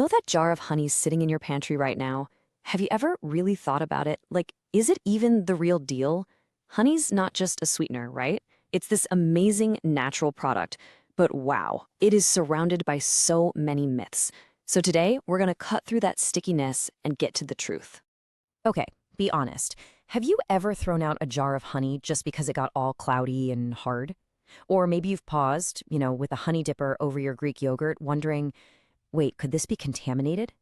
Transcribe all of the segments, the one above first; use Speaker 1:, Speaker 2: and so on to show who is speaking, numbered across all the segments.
Speaker 1: Know that jar of honey sitting in your pantry right now? Have you ever really thought about it? Like, is it even the real deal? Honey's not just a sweetener, right? It's this amazing natural product. But wow, it is surrounded by so many myths. So today, we're going to cut through that stickiness and get to the truth.
Speaker 2: Okay, be honest. Have you ever thrown out a jar of honey just because it got all cloudy and hard? Or maybe you've paused, with a honey dipper over your Greek yogurt, wondering, wait, could this be contaminated?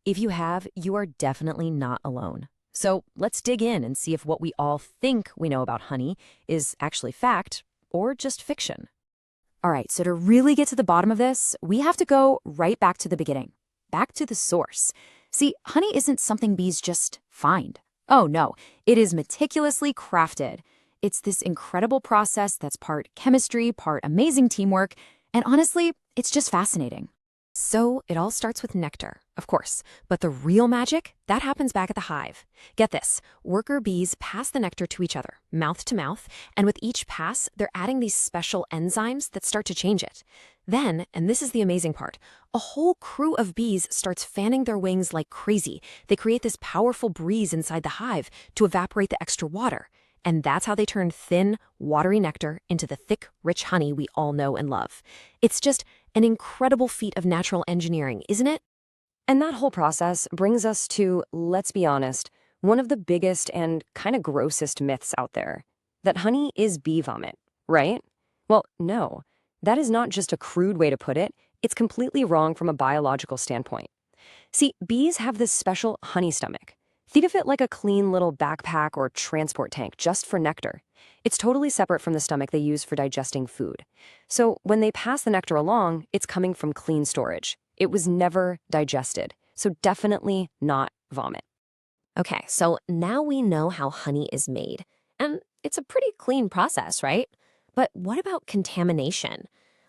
Speaker 2: If you have, you are definitely not alone. So let's dig in and see if what we all think we know about honey is actually fact or just fiction. All right, so to really get to the bottom of this, we have to go right back to the beginning, back to the source. See, honey isn't something bees just find. Oh no, it is meticulously crafted. It's this incredible process that's part chemistry, part amazing teamwork, and honestly, it's just fascinating. So it all starts with nectar, of course, but the real magic, that happens back at the hive. Get this, worker bees pass the nectar to each other, mouth to mouth, and with each pass, they're adding these special enzymes that start to change it. Then, and this is the amazing part, a whole crew of bees starts fanning their wings like crazy. They create this powerful breeze inside the hive to evaporate the extra water. And that's how they turn thin, watery nectar into the thick, rich honey we all know and love. It's just an incredible feat of natural engineering, isn't it?
Speaker 1: And that whole process brings us to, let's be honest, one of the biggest and kind of grossest myths out there, that honey is bee vomit, right? Well, no, that is not just a crude way to put it. It's completely wrong from a biological standpoint. See, bees have this special honey stomach. Think of it like a clean little backpack or transport tank just for nectar. It's totally separate from the stomach they use for digesting food. So when they pass the nectar along, it's coming from clean storage. It was never digested, so definitely not vomit.
Speaker 2: Okay, so now we know how honey is made. And it's a pretty clean process, right? But what about contamination?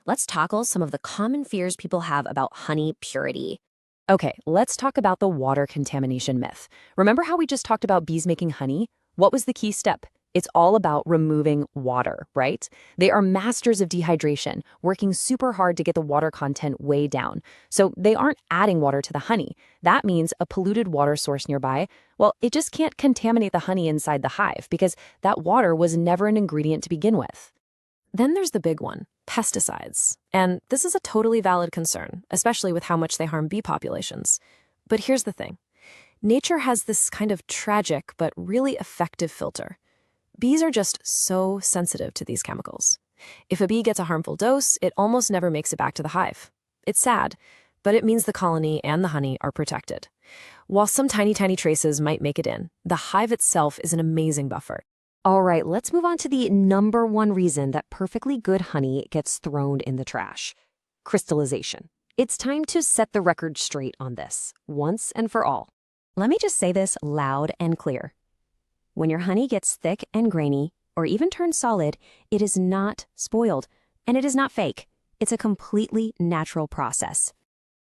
Speaker 2: Let's tackle some of the common fears people have about honey purity. Okay, let's talk about the water contamination myth. Remember how we just talked about bees making honey? What was the key step? It's all about removing water, right? They are masters of dehydration, working super hard to get the water content way down. So they aren't adding water to the honey. That means a polluted water source nearby, well, it just can't contaminate the honey inside the hive because that water was never an ingredient to begin with. Then there's the big one, pesticides. And this is a totally valid concern, especially with how much they harm bee populations. But here's the thing. Nature has this kind of tragic but really effective filter. Bees are just so sensitive to these chemicals. If a bee gets a harmful dose, it almost never makes it back to the hive. It's sad, but it means the colony and the honey are protected. While some tiny traces might make it in, the hive itself is an amazing buffer.
Speaker 1: All right, let's move on to the number one reason that perfectly good honey gets thrown in the trash: crystallization. It's time to set the record straight on this, once and for all. Let me just say this loud and clear. When your honey gets thick and grainy, or even turns solid, it is not spoiled, and it is not fake. It's a completely natural process.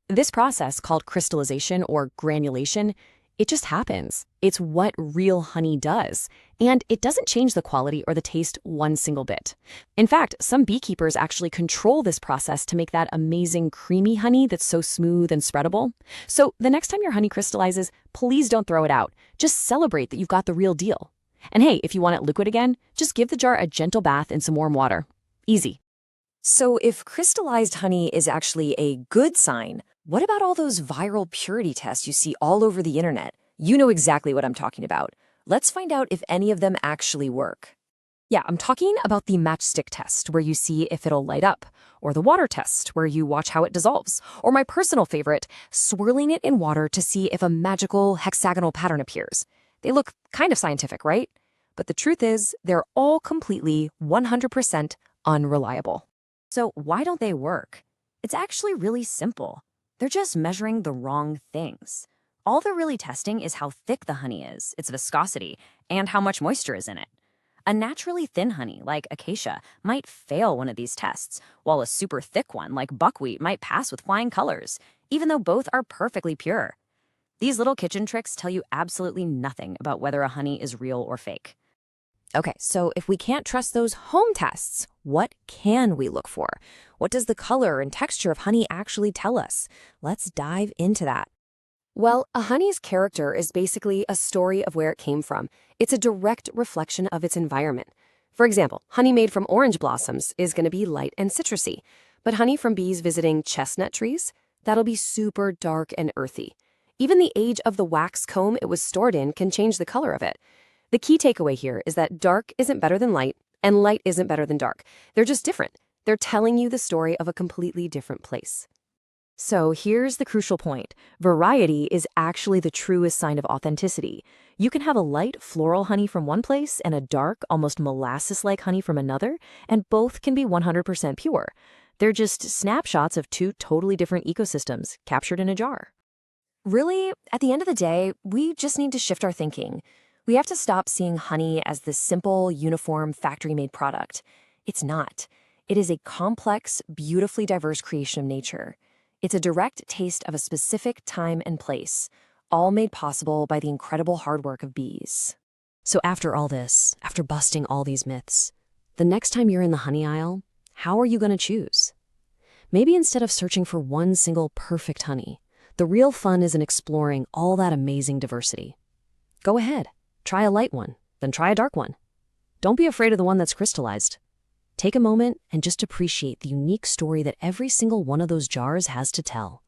Speaker 1: This process, called crystallization or granulation, it just happens. It's what real honey does. And it doesn't change the quality or the taste one single bit. In fact, some beekeepers actually control this process to make that amazing creamy honey that's so smooth and spreadable. So the next time your honey crystallizes, please don't throw it out. Just celebrate that you've got the real deal. And hey, if you want it liquid again, just give the jar a gentle bath in some warm water. Easy. So if crystallized honey is actually a good sign, what about all those viral purity tests you see all over the internet? You know exactly what I'm talking about. Let's find out if any of them actually work. Yeah, I'm talking about the matchstick test, where you see if it'll light up, or the water test, where you watch how it dissolves, or my personal favorite, swirling it in water to see if a magical hexagonal pattern appears. They look kind of scientific, right? But the truth is, they're all completely 100% unreliable. So why don't they work? It's actually really simple. They're just measuring the wrong things. All they're really testing is how thick the honey is, its viscosity, and how much moisture is in it. A naturally thin honey, like acacia, might fail one of these tests, while a super thick one, like buckwheat, might pass with flying colors, even though both are perfectly pure. These little kitchen tricks tell you absolutely nothing about whether a honey is real or fake.
Speaker 2: Okay, so if we can't trust those home tests, what can we look for? What does the color and texture of honey actually tell us? Let's dive into that.
Speaker 1: Well, a honey's character is basically a story of where it came from. It's a direct reflection of its environment. For example, honey made from orange blossoms is going to be light and citrusy, but honey from bees visiting chestnut trees, that'll be super dark and earthy. Even the age of the wax comb it was stored in can change the color of it. The key takeaway here is that dark isn't better than light, and light isn't better than dark. They're just different. They're telling you the story of a completely different place.
Speaker 2: So here's the crucial point. Variety is actually the truest sign of authenticity. You can have a light floral honey from one place and a dark, almost molasses-like honey from another, and both can be 100% pure. They're just snapshots of two totally different ecosystems captured in a jar. Really, at the end of the day, we just need to shift our thinking. We have to stop seeing honey as this simple, uniform, factory-made product. It's not. It is a complex, beautifully diverse creation of nature. It's a direct taste of a specific time and place, all made possible by the incredible hard work of bees.
Speaker 1: So after all this, after busting all these myths, the next time you're in the honey aisle, how are you going to choose? Maybe instead of searching for one single perfect honey, the real fun is in exploring all that amazing diversity. Go ahead, try a light one, then try a dark one. Don't be afraid of the one that's crystallized. Take a moment and just appreciate the unique story that every single one of those jars has to tell.